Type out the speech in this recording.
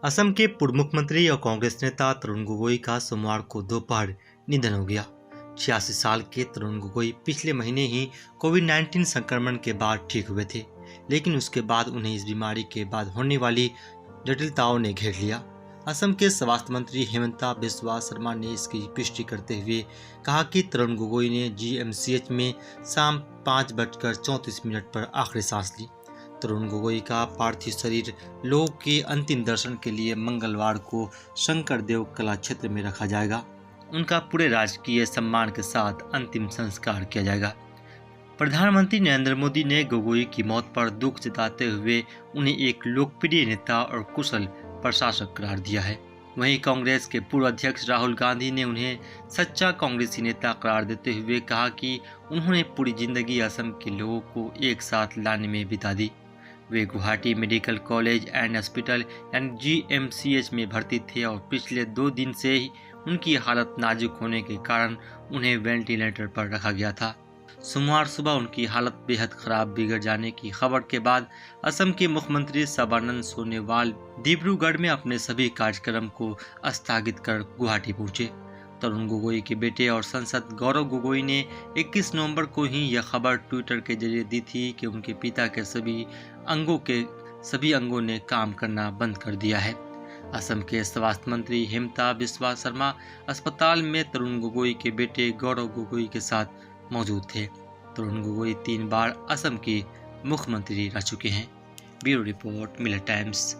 असम के पूर्व मुख्यमंत्री और कांग्रेस नेता तरुण गोगोई का सोमवार को दोपहर निधन हो गया। 86 साल के तरुण गोगोई पिछले महीने ही कोविड-19 संक्रमण के बाद ठीक हुए थे, लेकिन उसके बाद उन्हें इस बीमारी के बाद होने वाली जटिलताओं ने घेर लिया। असम के स्वास्थ्य मंत्री हेमंता बिस्वा शर्मा ने इसकी पुष्टि करते हुए कहा कि तरुण गोगोई ने जीएमसीएच में शाम 5:34 पर आखिरी सांस ली। तरुण गोगोई का पार्थिव शरीर लोगों के अंतिम दर्शन के लिए मंगलवार को शंकरदेव कला क्षेत्र में रखा जाएगा। उनका पूरे राजकीय सम्मान के साथ अंतिम संस्कार किया जाएगा। प्रधानमंत्री नरेंद्र मोदी ने गोगोई की मौत पर दुख जताते हुए उन्हें एक लोकप्रिय नेता और कुशल प्रशासक करार दिया है। वहीं कांग्रेस के पूर्व अध्यक्ष राहुल गांधी ने उन्हें सच्चा कांग्रेसी नेता करार देते हुए कहा कि उन्होंने पूरी जिंदगी असम के लोगों को एक साथ लाने में बिता दी। वे Guwahati medical college and hospital यानी जीएमसीएच में भर्ती थे और पिछले 2 दिन से ही उनकी हालत नाजुक होने के कारण उन्हें वेंटिलेटर पर रखा गया था। सोमवार सुबह उनकी हालत बेहद खराब बिगड़ जाने की खबर के बाद असम के मुख्यमंत्री सर्बानंद सोनोवाल डिब्रूगढ़ में अपने सभी कार्यक्रम को स्थगित कर गुवाहाटी पहुंचे। तरुण गोगोई के बेटे और सांसद गौरव गोगोई ने 21 नवंबर को ही यह खबर ट्विटर के जरिए दी थी कि उनके पिता के सभी अंगों ने काम करना बंद कर दिया है। असम के स्वास्थ्य मंत्री हेमंता बिस्वा शर्मा अस्पताल में तरुण गोगोई के बेटे गौरव गोगोई के साथ मौजूद थे। तरुण गोगोई 3 बार असम के मुख्यमंत्री रह चुके हैं। Bureau report, Miller times.